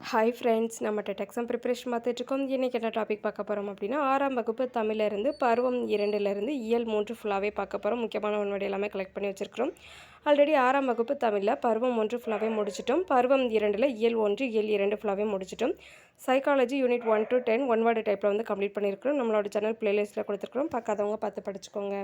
Hi friends, நம்ம exam preparation பார்த்துட்ருக்கோம். இன்றைக்கி என்ன டாபிக் பார்க்க போகிறோம் அப்படின்னா, 6ஆம் வகுப்பு தமிழிலிருந்து பருவம் 2லேருந்து இயல் 3 ஃபுல்லாகவே பார்க்க போகிறோம். முக்கியமான ஒன்றோட எல்லாமே கலெக்ட் பண்ணி வச்சுருக்கிறோம். ஆல்ரெடி 6ஆம் வகுப்பு தமிழில் பருவம் 1 ஃபுல்லாகவே முடிச்சிட்டோம். பருவம் 2ல் இயல் 1 இயல் 2 ஃபுல்லாகவே முடிச்சிட்டோம். Psychology unit 1 to 10 one word டைப்பில் வந்து கம்ப்ளீட் பண்ணியிருக்கிறோம். நம்மளோட சேனல் பிளேலிஸ்ட்டில் கொடுத்துருக்குறோம். பார்க்காதவங்க பார்த்து படிச்சுக்கோங்க.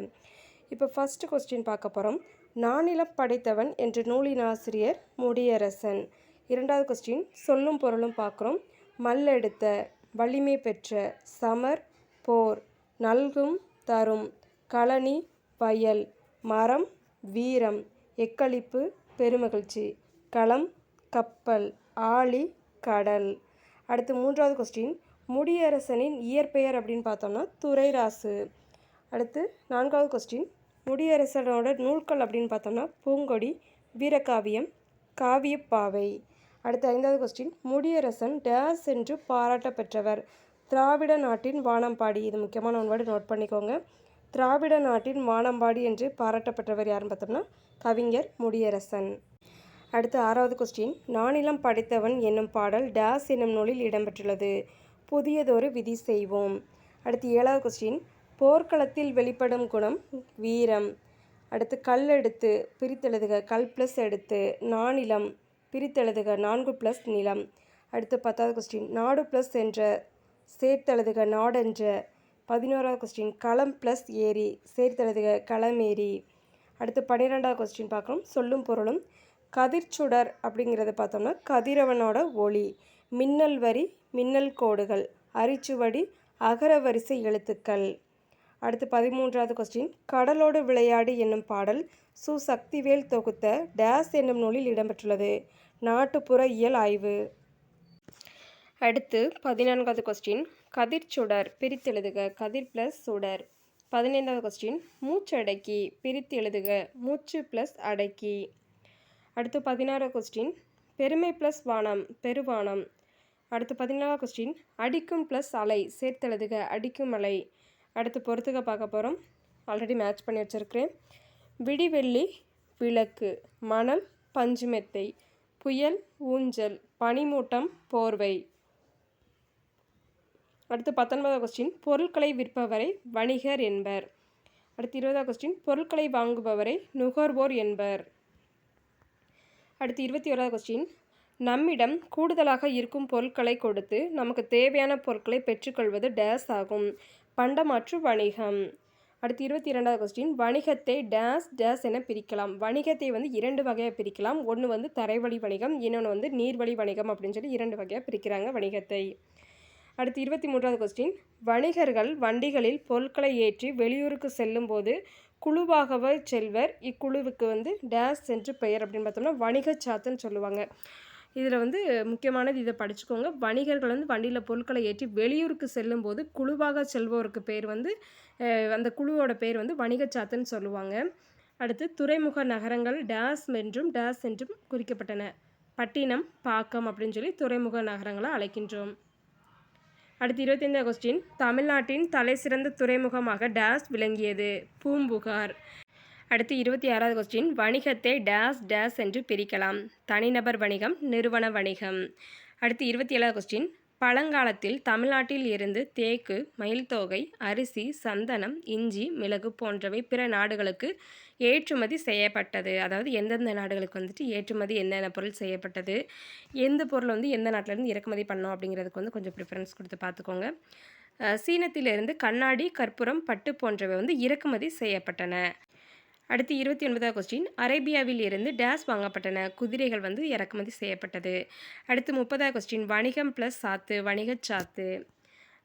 இப்போ ஃபஸ்ட்டு கொஸ்டின் பார்க்க போகிறோம். நானிலம் படைத்தவன் என்ற நூலின் ஆசிரியர் முடியரசன். இரண்டாவது கொஸ்டின் சொல்லும் பொருளும் பார்க்குறோம். மல்லெடுத்த, வலிமை பெற்ற, சமர், போர், நல்கும், தரும், களனி, வயல், மரம், வீரம், எக்களிப்பு, பெருமகிழ்ச்சி, களம், கப்பல், ஆழி, கடல். அடுத்து மூன்றாவது கொஸ்டின் முடியரசனின் இயற்பெயர் அப்படின்னு பார்த்தோம்னா துரைராசு. அடுத்து நான்காவது கொஸ்டின் முடியரசனோட நூல்கள் அப்படின்னு பார்த்தோம்னா பூங்கொடி, வீரகாவியம், காவியப்பாவை. அடுத்த ஐந்தாவது கொஸ்டின் முடியரசன் டேஸ் என்று பாராட்ட பெற்றவர். திராவிட நாட்டின் வானம்பாடி. இது முக்கியமான ஒன் வேர்டு நோட் பண்ணிக்கோங்க. திராவிட நாட்டின் வானம்பாடி என்று பாராட்டப்பட்டவர் யாருன்னு பார்த்தோம்னா கவிஞர் முடியரசன். அடுத்து ஆறாவது கொஸ்டின் நானிலம் படைத்தவன் என்னும் பாடல் டேஸ் என்னும் நூலில் இடம்பெற்றுள்ளது. புதியதொரு விதி செய்வோம். அடுத்து ஏழாவது கொஸ்டின் போர்க்களத்தில் வெளிப்படும் குணம் வீரம். அடுத்து கல் எடுத்து பிரித்தெழுதுக, கல் ப்ளஸ் எடுத்து, நானிலம் பிரித்தெழுதுக, 4 + நிலம். அடுத்து 10வது கொஸ்டின் நாடு ப்ளஸ் என்ற சேர்த்தெழுதுக, நாடென்ற. 11வது கொஸ்டின் களம் ப்ளஸ் ஏரி சேர்த்தெழுதுக, களமேரி. அடுத்து 12வது கொஸ்டின் பார்க்குறோம். சொல்லும் பொருளும் கதிர்ச்சுடர் அப்படிங்கிறத பார்த்தோம்னா கதிரவனோட ஒளி, மின்னல் வரி, மின்னல் கோடுகள், அரிச்சுவடி, அகர வரிசை எழுத்துக்கள். அடுத்து 13வது கொஸ்டின் கடலோடு விளையாடு என்னும் பாடல் சு சக்திவேல் தொகுத்த டேஸ் என்னும் நூலில் இடம்பெற்றுள்ளது. நாட்டுப்புற இயல் ஆய்வு. அடுத்து 14வது கொஸ்டின் கதிர்ச்சுடர் பிரித்தெழுதுக, கதிர் ப்ளஸ் சுடர். 15வது கொஸ்டின் மூச்சடக்கி பிரித்தெழுதுக, மூச்சு ப்ளஸ் அடக்கி. அடுத்து 16வது கொஸ்டின் பெருமை ப்ளஸ் வானம், பெருவானம். அடுத்து 17வது கொஸ்டின் அடிக்கும் ப்ளஸ் அலை சேர்த்தெழுதுக, அடிக்கும் அலை. அடுத்து பொறுத்துக பார்க்க போகிறோம். ஆல்ரெடி மேட்ச் பண்ணி வச்சுருக்கிறேன். விடிவெள்ளி விளக்கு, மணல் பஞ்சுமெத்தை, புயல் ஊஞ்சல், பனிமூட்டம் போர்வை. அடுத்து 19வது கொஸ்டின் பொருட்களை விற்பவரை வணிகர் என்பர். அடுத்து 20வது கொஸ்டின் பொருட்களை வாங்குபவரை நுகர்வோர் என்பர். அடுத்து 21வது கொஸ்டின் நம்மிடம் கூடுதலாக இருக்கும் பொருட்களை கொடுத்து நமக்கு தேவையான பொருட்களை பெற்றுக்கொள்வது டேஸ் ஆகும். பண்டமாற்று வணிகம். அடுத்து 22வது கொஸ்டின் வணிகத்தை டேஸ் டேஸ் என பிரிக்கலாம். வணிகத்தை வந்து 2 வகையாக பிரிக்கலாம். ஒன்று வந்து தரைவழி வணிகம், இன்னொன்று வந்து நீர்வழி வணிகம் அப்படின்னு சொல்லி 2 வகையாக பிரிக்கிறாங்க வணிகத்தை. அடுத்து 23வது கொஸ்டின் வணிகர்கள் வண்டிகளில் பொருட்களை ஏற்றி வெளியூருக்கு செல்லும்போது குழுவாகவே செல்வர். இக்குழுவுக்கு வந்து டேஸ் என்று பெயர் அப்படின்னு பார்த்தோம்னா வணிக சாத்துன்னு சொல்லுவாங்க. இதில் வந்து முக்கியமானது இதை படிச்சுக்கோங்க. வணிகர்கள் வந்து வண்டியில் பொருட்களை ஏற்றி வெளியூருக்கு செல்லும்போது குழுவாக செல்வோருக்கு பேர் வந்து அந்த குழுவோட பேர் வந்து வணிகச்சாத்துன்னு சொல்லுவாங்க. அடுத்து துறைமுக நகரங்கள் டேஸ் என்றும் டேஸ் என்றும் குறிக்கப்பட்டன. பட்டினம், பாக்கம் அப்படின்னு சொல்லி துறைமுக நகரங்களை அழைக்கின்றோம். அடுத்து 25வது கொஸ்டின் தமிழ்நாட்டின் தலை சிறந்த துறைமுகமாக டேஸ் விளங்கியது. பூம்புகார். அடுத்து 26வது கொஸ்டின் வணிகத்தை டேஸ் டேஸ் என்று பிரிக்கலாம். தனிநபர் வணிகம், நிறுவன வணிகம். அடுத்து 27வது கொஸ்டின் பழங்காலத்தில் தமிழ்நாட்டில் இருந்து தேக்கு, மயில்தோகை, அரிசி, சந்தனம், இஞ்சி, மிளகு போன்றவை பிற நாடுகளுக்கு ஏற்றுமதி செய்யப்பட்டது. அதாவது எந்தெந்த நாடுகளுக்கு வந்துட்டு ஏற்றுமதி என்னென்ன பொருள் செய்யப்பட்டது, எந்த பொருள் வந்து எந்த நாட்டிலேருந்து இறக்குமதி பண்ணோம் அப்படிங்கிறதுக்கு வந்து கொஞ்சம் ப்ரிஃபரன்ஸ் கொடுத்து பார்த்துக்கோங்க. சீனத்திலிருந்து கண்ணாடி, கற்பூரம், பட்டு போன்றவை வந்து இறக்குமதி செய்யப்பட்டன. அடுத்து 29வது கொஸ்டின் அரேபியாவில் இருந்து டேஸ் வாங்கப்பட்டன. குதிரைகள் வந்து இறக்குமதி செய்யப்பட்டது. அடுத்து 30வது கொஸ்டின் வணிகம் ப்ளஸ் சாத்து, வணிகச்சாத்து.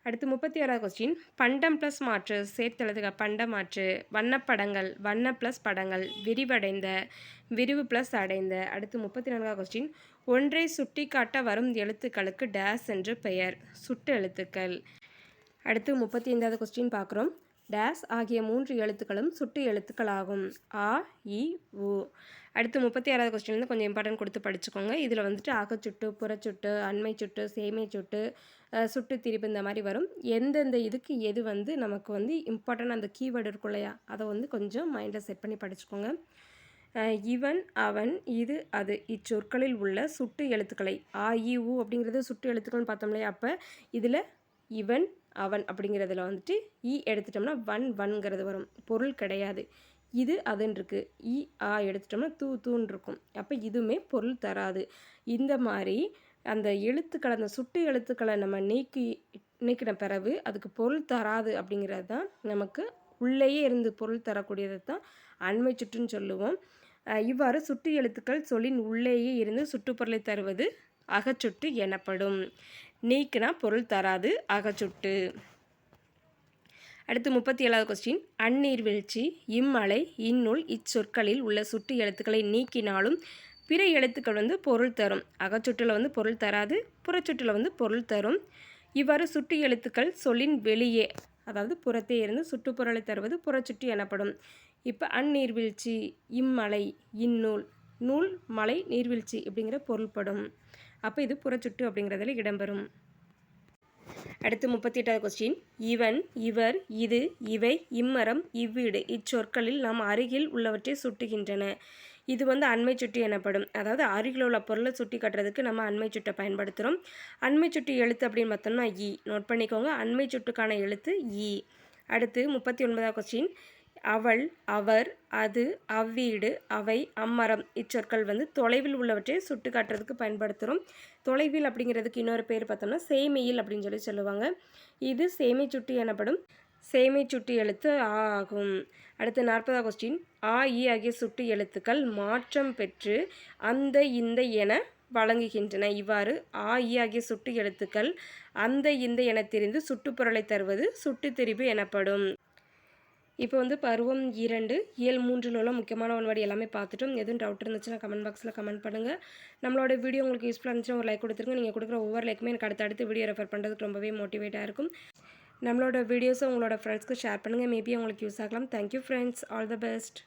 அடுத்து 31வது கொஸ்டின் பண்டம் ப்ளஸ் மாற்று சேர்த்தெழுதுக, பண்டமாற்று. வண்ணப்படங்கள், வண்ண ப்ளஸ் படங்கள், விரிவடைந்த, விரிவு ப்ளஸ் அடைந்த. அடுத்து 34வது கொஸ்டின் ஒன்றை சுட்டி காட்ட வரும் எழுத்துக்களுக்கு டேஸ் என்று பெயர், சுட்டு எழுத்துக்கள். அடுத்து 35வது கொஸ்டின் பார்க்குறோம். டேஸ் ஆகிய 3 எழுத்துக்களும் சுட்டு எழுத்துக்கள் ஆகும். ஆ, இ, உ. அடுத்து 36வது கொஸ்டின் வந்து கொஞ்சம் இம்பார்ட்டன்ட் கொடுத்து படிச்சுக்கோங்க. இதில் வந்துட்டு அகச்சுட்டு, புறச்சுட்டு, அண்மை சுட்டு, சேமை சுட்டு, சுட்டு திரிபு இந்த மாதிரி வரும். எந்தெந்த இதுக்கு எது வந்து நமக்கு வந்து இம்பார்ட்டன்ட் அந்த கீவேர்டு இருக்கும் இல்லையா, அதை வந்து கொஞ்சம் மைண்டில் செட் பண்ணி படிச்சுக்கோங்க. இவன் அவன் இது அது இச்சொற்களில் உள்ள சுட்டு எழுத்துக்களை ஆ இ உ அப்படிங்கிறது சுட்டு எழுத்துக்கள்னு பார்த்தோம் இல்லையா. அப்போ இதில் இவன் அவன் அப்படிங்கிறதுல வந்துட்டு இ எடுத்துட்டோம்னா வன்கிறது வரும், பொருள் கிடையாது. இது அதுன்னு இருக்குது, இ ஆ எடுத்துட்டோம்னா தூன்னு இருக்கும். அப்போ இதுவுமே பொருள் தராது. இந்த மாதிரி அந்த எழுத்துக்களை, அந்த சுட்டு எழுத்துக்களை நம்ம நீக்கின பிறகு அதுக்கு பொருள் தராது அப்படிங்கிறது தான் நமக்கு உள்ளேயே இருந்து பொருள் தரக்கூடியது தான் அண்மை சுட்டுன்னு சொல்லுவோம். இவ்வாறு சுட்டு எழுத்துக்கள் சொல்லின் உள்ளேயே இருந்து சுட்டுப்பொருளை தருவது அகச்சுட்டு எனப்படும். நீக்கினா பொருள் தராது, அகச்சுட்டு. அடுத்து 37வது கொஸ்டின். அந்நீர்வீழ்ச்சி, இம்மலை, இந்நூல் இச்சொற்களில் உள்ள சுட்டு எழுத்துக்களை நீக்கினாலும் பிற எழுத்துக்கள் பொருள் தரும். அகச்சுட்டில் பொருள் தராது, புறச்சுட்டில் பொருள் தரும். இவ்வாறு சுட்டு எழுத்துக்கள் சொல்லின் வெளியே, அதாவது புறத்தே இருந்து சுட்டுப்பொருளை தருவது புறச்சுட்டு எனப்படும். இப்போ அந்நீர்வீழ்ச்சி, இம்மலை, இந்நூல், நூல், மலை, நீர்வீழ்ச்சி அப்படிங்கிற பொருள்படும். அப்போ இது புறச்சுட்டு அப்படிங்கிறதுல இடம்பெறும். அடுத்து 38வது கொஸ்டின். இவன், இவர், இது, இவை, இம்மரம், இவ்வீடு இச்சொற்களில் நாம் அருகில் உள்ளவற்றை சுட்டுகின்றன. இது அண்மை சுட்டு எனப்படும். அதாவது அருகில் உள்ள பொருளை சுட்டி காட்டுறதுக்கு நம்ம அண்மை சுட்டை பயன்படுத்துகிறோம். அண்மை சுட்டு எழுத்து அப்படின்னு பார்த்தோம்னா இ. நோட் பண்ணிக்கோங்க, அண்மை சுட்டுக்கான எழுத்து இ. அடுத்து 39வது கொஸ்டின். அவள், அவர், அது, அவ்வீடு, அவை, அம்மரம் இச்சொற்கள் தொலைவில் உள்ளவற்றை சுட்டு காட்டுறதுக்கு பயன்படுத்துகிறோம். தொலைவில் அப்படிங்கிறதுக்கு இன்னொரு பேர் பார்த்தோம்னா சேமியில் அப்படின்னு சொல்லுவாங்க. இது சேமை சுட்டு எனப்படும். சேமை சுட்டு எழுத்து ஆ ஆகும். அடுத்து 40வது கொஸ்டின். ஆ இ ஆகிய சுட்டு எழுத்துக்கள் மாற்றம் பெற்று அந்த இந்த என வழங்குகின்றன. இவ்வாறு ஆ இ ஆகிய சுட்டு எழுத்துக்கள் அந்த இந்த என தெரிந்து சுட்டுப்பொருளை தருவது சுட்டு திரிபு எனப்படும். இப்போ பருவம் 2 இயல் 3ல் உள்ள முக்கியமான ஒன்வேர்டு எல்லாமே பார்த்துட்டோம். எதுவும் டவுட் இருந்துச்சுன்னா கமெண்ட் பாக்ஸில் கமெண்ட் பண்ணுங்கள். நம்மளோட வீடியோ உங்களுக்கு யூஸ்ஃபுல்லாக இருந்துச்சுன்னா ஒரு லைக் கொடுத்துருங்க. நீங்கள் கொடுக்குற ஒவ்வொரு லைக்குமே எனக்கு அடுத்த வீடியோ ரெஃபர் பண்ணுறதுக்கு ரொம்பவே மோட்டிவேட்டாக இருக்கும். நம்மளோட வீடியோஸை உங்களோட ஃப்ரெண்ட்ஸ்க்கு ஷேர் பண்ணுங்கள். மேபி உங்களுக்கு யூஸ் ஆகலாம். Thank you friends. All the best.